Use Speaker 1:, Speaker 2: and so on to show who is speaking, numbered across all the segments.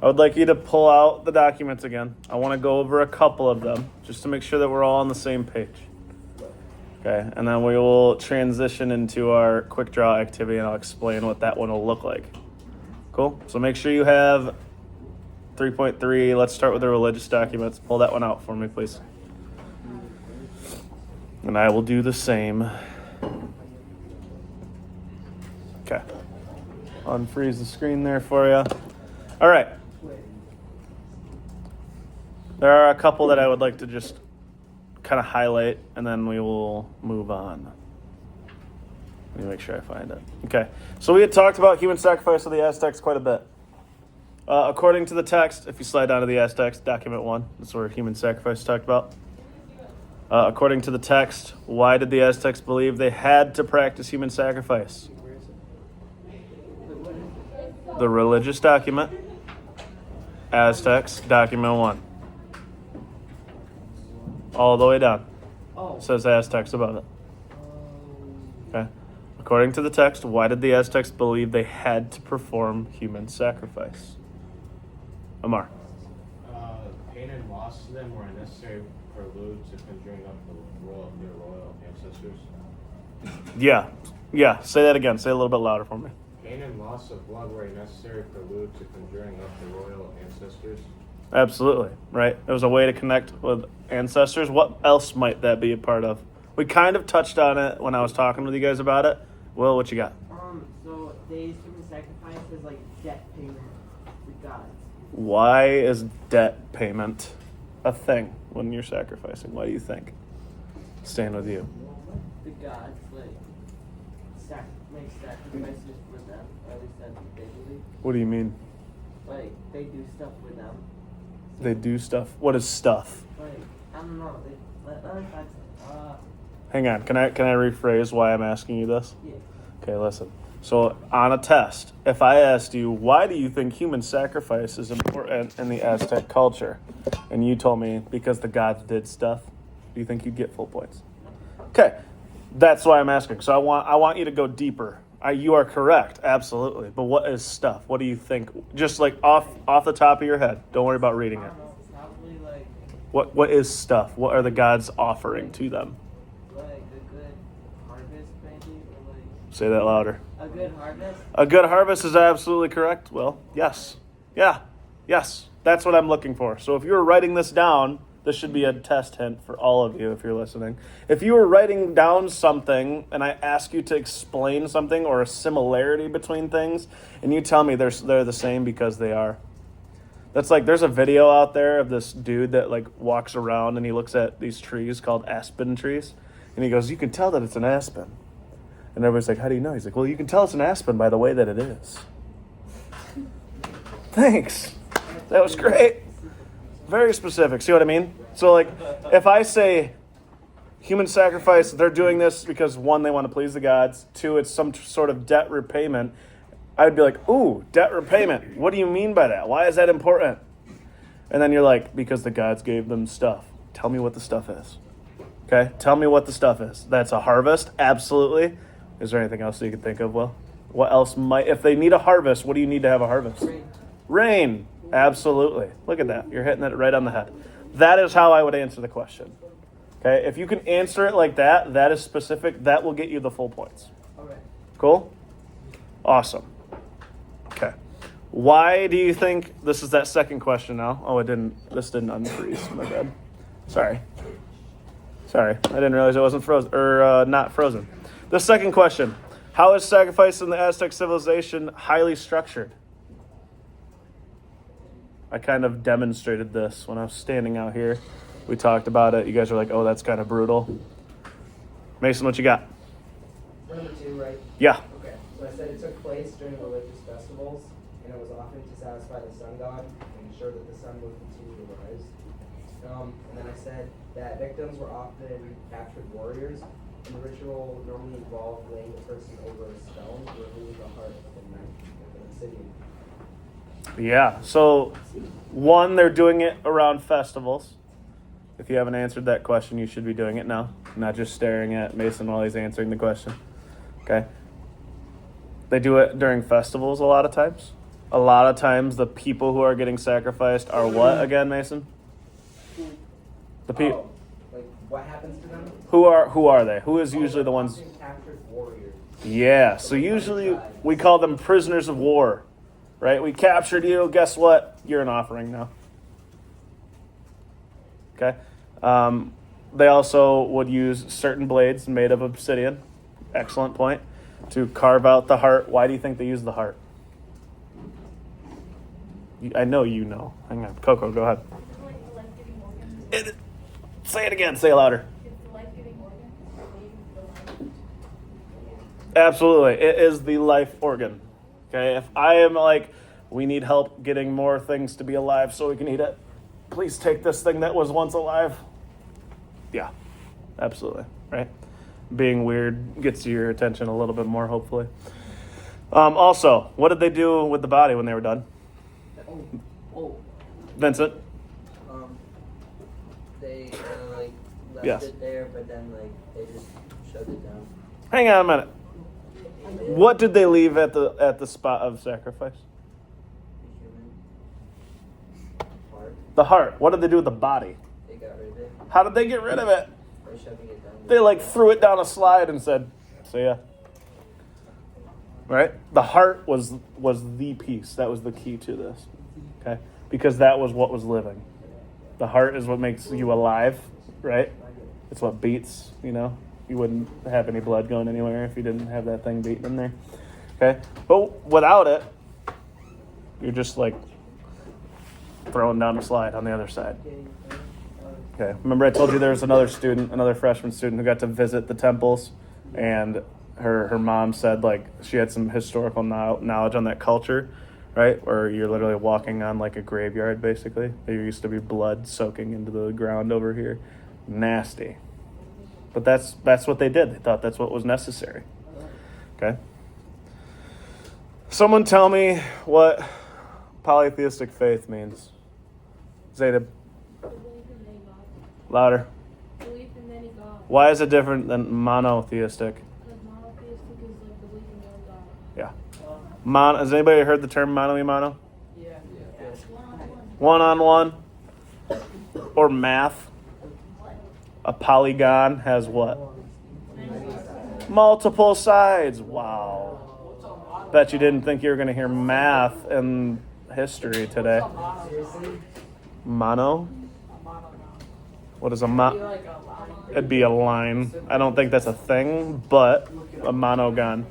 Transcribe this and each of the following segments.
Speaker 1: I would like you to pull out the documents again. I want to go over a couple of them just to make sure that we're all on the same page. Okay, and then we will transition into our quick draw activity and I'll explain what that one will look like. Cool? So make sure you have 3.3. Let's start with the religious documents. Pull that one out for me, please. And I will do the same. Okay. Unfreeze the screen there for you. All right. There are a couple that I would like to just kind of highlight, and then we will move on. Let me make sure I find it. Okay. So we had talked about human sacrifice of the Aztecs quite a bit. According to the text, if you slide down to the Aztecs, document 1, that's where human sacrifice is talked about. According to the text, why did the Aztecs believe they had to practice human sacrifice? The religious document, Aztecs, document 1. All the way down. It says Aztecs above it. Okay. According to the text, why did the Aztecs believe they had to perform human sacrifice? Amar.
Speaker 2: Pain and loss to them were a necessary prelude to conjuring up their royal ancestors.
Speaker 1: Yeah. Say that again. Say it a little bit louder for me.
Speaker 2: Pain and loss of blood were a necessary prelude to conjuring up the royal ancestors.
Speaker 1: Absolutely, right? It was a way to connect with ancestors. What else might that be a part of? We kind of touched on it when I was talking with you guys about it. Will, what you got?
Speaker 3: So they used human sacrifice as like debt payment to gods.
Speaker 1: Why is debt payment a thing when you're sacrificing? Why do you think? Staying with you.
Speaker 3: The gods make sacrifices for them, or at least that's what they believe.
Speaker 1: What do you mean?
Speaker 3: Like they do stuff with them.
Speaker 1: They do stuff. What is stuff?
Speaker 3: Like I don't know.
Speaker 1: Hang on. Can I rephrase why I'm asking you this?
Speaker 3: Yeah.
Speaker 1: Okay, listen. So on a test, if I asked you, why do you think human sacrifice is important in the Aztec culture? And you told me because the gods did stuff, do you think you'd get full points? Okay, that's why I'm asking. So I want you to go deeper. You are correct, absolutely. But what is stuff? What do you think? Just like off the top of your head. Don't worry about reading it.
Speaker 3: Probably like
Speaker 1: What is stuff? What are the gods offering to them?
Speaker 3: a good harvest, maybe, or like
Speaker 1: Say that louder.
Speaker 3: a good harvest.
Speaker 1: A good harvest is absolutely correct. Well, yes. Yeah. Yes. That's what I'm looking for. So if you were writing this down, this should be a test hint for all of you if you're listening. If you were writing down something and I ask you to explain something or a similarity between things, and you tell me they're the same because they are. That's like there's a video out there of this dude that like walks around and he looks at these trees called aspen trees, and he goes, "You can tell that it's an aspen." And everybody's like, "How do you know?" He's like, "Well, you can tell it's an aspen by the way that it is." Thanks. That was great. Very specific. See what I mean? So like, if I say human sacrifice, they're doing this because 1, they want to please the gods. 2, it's some sort of debt repayment. I would be like, ooh, debt repayment. What do you mean by that? Why is that important? And then you're like, because the gods gave them stuff. Tell me what the stuff is. Okay? Tell me what the stuff is. That's a harvest? Absolutely. Is there anything else that you can think of, Will? What else might, if they need a harvest, what do you need to have a harvest? Rain. Absolutely. Look at that. You're hitting it right on the head. That is how I would answer the question. Okay? If you can answer it like that, that is specific, that will get you the full points.
Speaker 3: Okay.
Speaker 1: Cool? Awesome. Okay. Why do you think, this is that second question now. Oh, this didn't unfreeze. My bad. Sorry. I didn't realize it wasn't frozen, or not frozen. The second question. How is sacrifice in the Aztec civilization highly structured? I kind of demonstrated this when I was standing out here. We talked about it. You guys were like, oh, that's kind of brutal. Mason, what you got?
Speaker 4: Number 2, right?
Speaker 1: Yeah.
Speaker 4: Okay. So I said it took place during religious festivals, and it was often to satisfy the sun god and ensure that the sun would continue to rise. And then I said that victims were often captured warriors, and the ritual normally involved laying the person over a stone to remove the heart of an obsidian.
Speaker 1: Yeah. So, 1, they're doing it around festivals. If you haven't answered that question, you should be doing it now, not just staring at Mason while he's answering the question. Okay? They do it during festivals a lot of times. a lot of times the people who are getting sacrificed are what again, Mason? The people.
Speaker 4: Like, what happens to them?
Speaker 1: Who are they? Who is usually the ones?
Speaker 4: Often captured warriors.
Speaker 1: Yeah, so usually we call them prisoners of war, right? We captured you. Guess what? You're an offering now. Okay. They also would use certain blades made of obsidian. Excellent point. To carve out the heart. Why do you think they use the heart? I know you know. Hang on. Coco, go ahead.
Speaker 5: It's like the life-giving organ.
Speaker 1: Say it again. Say it louder.
Speaker 5: It's the life-giving organ. The life.
Speaker 1: Absolutely. It is the life organ. Okay. If I am like, we need help getting more things to be alive so we can eat it, please take this thing that was once alive. Yeah. Absolutely. Right. Being weird gets your attention a little bit more, hopefully. Also, what did they do with the body when they were done?
Speaker 6: Oh,
Speaker 1: Vincent?
Speaker 6: they like left
Speaker 1: Yes.
Speaker 6: it there, but then like they just shoved it down.
Speaker 1: Hang on a minute. What did they leave at the spot of sacrifice?
Speaker 6: The human heart,
Speaker 1: The heart. What did they do with the body?
Speaker 6: they got rid of it
Speaker 1: How did they get rid of it?
Speaker 6: by shoving it down.
Speaker 1: They like threw it down a slide and said, "See ya." Right? The heart was the piece. That was the key to this. Okay? Because that was what was living. The heart is what makes you alive, right? It's what beats, you know. You wouldn't have any blood going anywhere if you didn't have that thing beating in there. Okay? But without it, you're just like throwing down a slide on the other side. Okay. Remember I told you there was another freshman student who got to visit the temples, and her mom said like she had some historical knowledge on that culture, right? Where you're literally walking on like a graveyard basically. There used to be blood soaking into the ground over here. Nasty. But that's what they did. They thought that's what was necessary. Okay? Someone tell me what polytheistic faith means. Zaynab,
Speaker 5: Belief in many gods.
Speaker 1: louder.
Speaker 5: Belief in many gods.
Speaker 1: Why is it different than monotheistic?
Speaker 5: Because monotheistic is like belief in one God.
Speaker 1: Yeah. Has anybody heard the term mono y mono?
Speaker 3: Yeah.
Speaker 5: It's one-on-one.
Speaker 1: One-on-one? Or math? A polygon has what? Multiple sides. Wow. Bet you didn't think you were going to hear math in history today.
Speaker 4: Seriously?
Speaker 1: Mono? What is a
Speaker 3: Be
Speaker 1: mono?
Speaker 3: like a line.
Speaker 1: It'd be a line. I don't think that's a thing, but a monogon.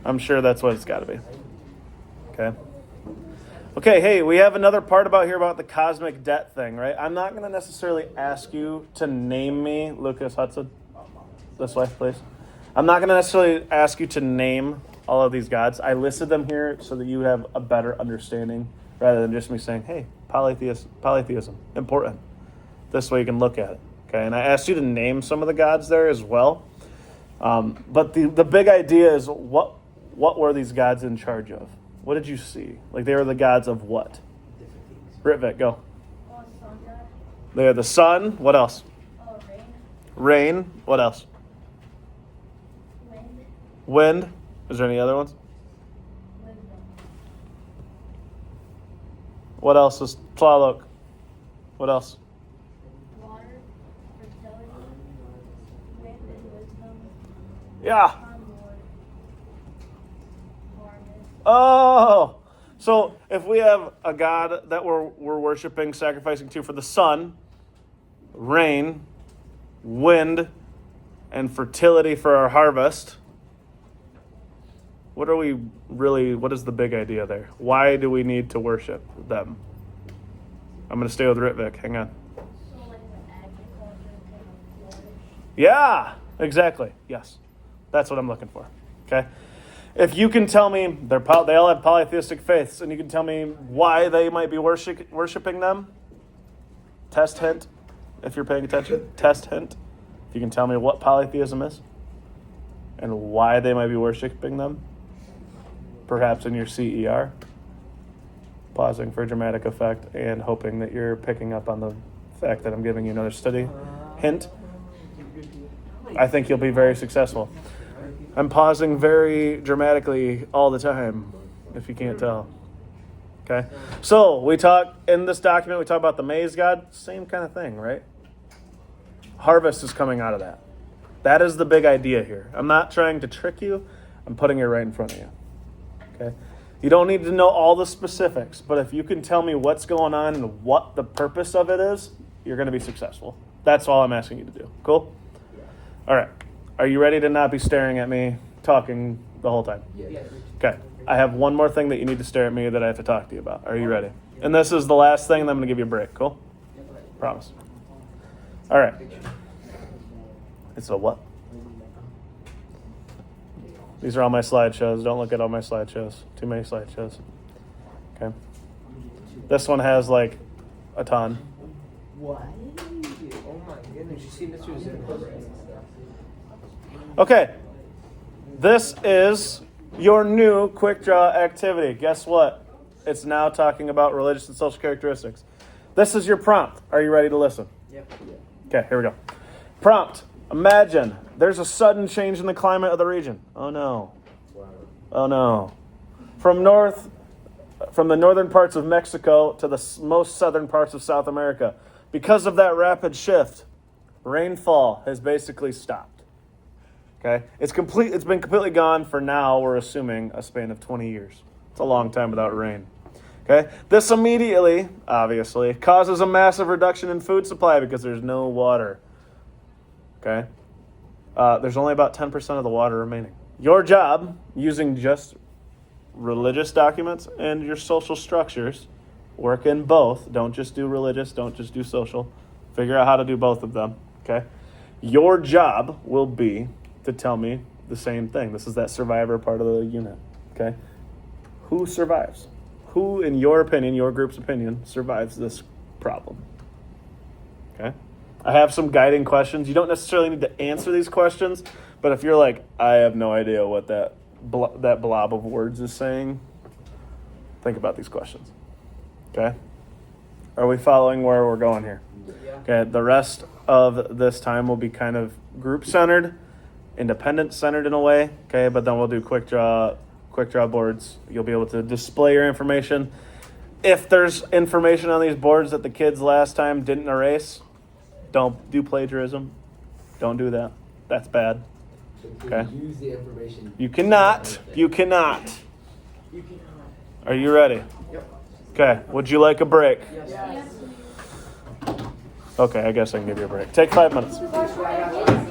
Speaker 1: I'm sure that's what it's got to be. Okay. Okay, hey, we have another part about the cosmic debt thing, right? I'm not going to necessarily ask you to name me, Lucas Hudson. This way, please. I'm not going to necessarily ask you to name all of these gods. I listed them here so that you have a better understanding rather than just me saying, hey, polytheism, important. This way you can look at it. Okay, and I asked you to name some of the gods there as well. But the big idea is what were these gods in charge of? What did you see? Like they were the gods of what? Ritvik, go.
Speaker 5: Oh, sun god.
Speaker 1: They are the sun. What else?
Speaker 5: Oh, rain.
Speaker 1: Rain. What else?
Speaker 5: Wind.
Speaker 1: Wind. Is there any other ones?
Speaker 5: Wisdom.
Speaker 1: What else is Tlaloc? What else?
Speaker 5: Water. Fertility. Wind and wisdom.
Speaker 1: Yeah.
Speaker 5: Concord. Harvest.
Speaker 1: Oh. So if we have a god that we're worshiping, sacrificing to for the sun, rain, wind, and fertility for our harvest, what is the big idea there? Why do we need to worship them? I'm going to stay with Ritvik. Hang on.
Speaker 5: So like the agriculture can flourish.
Speaker 1: Yeah, exactly. Yes. That's what I'm looking for. Okay? If you can tell me, they all have polytheistic faiths, and you can tell me why they might be worshiping them, test hint, if you're paying attention, test hint. If you can tell me what polytheism is and why they might be worshiping them, perhaps in your CER, pausing for dramatic effect and hoping that you're picking up on the fact that I'm giving you another study hint, I think you'll be very successful. I'm pausing very dramatically all the time, if you can't tell. Okay? So we talk in this document, we talk about the maize god, same kind of thing, right? Harvest is coming out of that. That is the big idea here. I'm not trying to trick you. I'm putting it right in front of you. Okay? You don't need to know all the specifics, but if you can tell me what's going on and what the purpose of it is, you're going to be successful. That's all I'm asking you to do. Cool? All right. Are you ready to not be staring at me talking the whole time?
Speaker 4: Yeah.
Speaker 1: Okay. I have one more thing that you need to stare at me that I have to talk to you about. Are you ready? And this is the last thing, and I'm going to give you a break. Cool? Promise. All right. It's a what? These are all my slideshows. Don't look at all my slideshows. Too many slideshows. Okay. This one has like a ton.
Speaker 3: What?
Speaker 4: Oh my goodness, you see Mr. Zuckerberg.
Speaker 1: Okay. This is your new quick draw activity. Guess what? It's now talking about religious and social characteristics. This is your prompt. Are you ready to listen?
Speaker 3: Yep.
Speaker 1: Okay, here we go. Prompt. Imagine there's a sudden change in the climate of the region. Oh no. Oh no. From the northern parts of Mexico to the most southern parts of South America. Because of that rapid shift, rainfall has basically stopped. Okay? It's been completely gone for now, we're assuming, a span of 20 years. It's a long time without rain. Okay? This immediately, obviously, causes a massive reduction in food supply because there's no water. Okay? There's only about 10% of the water remaining. Your job, using just religious documents and your social structures, work in both. Don't just do religious, don't just do social. Figure out how to do both of them. Okay? Your job will be to tell me the same thing. This is that survivor part of the unit. Okay? Who survives? Who, in your opinion, your group's opinion, survives this problem? Okay? I have some guiding questions. You don't necessarily need to answer these questions, but if you're like, I have no idea what that blob of words is saying, think about these questions. Okay? Are we following where we're going here?
Speaker 4: Yeah.
Speaker 1: Okay, the rest of this time will be kind of group-centered, independent-centered in a way, okay, but then we'll do quick draw boards. You'll be able to display your information. If there's information on these boards that the kids last time didn't erase, don't do plagiarism. Don't do that. That's bad. Okay.
Speaker 4: Use the information.
Speaker 1: You cannot. You cannot.
Speaker 3: You can.
Speaker 1: Are you ready?
Speaker 4: Yep.
Speaker 1: Okay. Would you like a break?
Speaker 3: Yes.
Speaker 1: Okay, I guess I can give you a break. Take 5 minutes.
Speaker 5: Yes.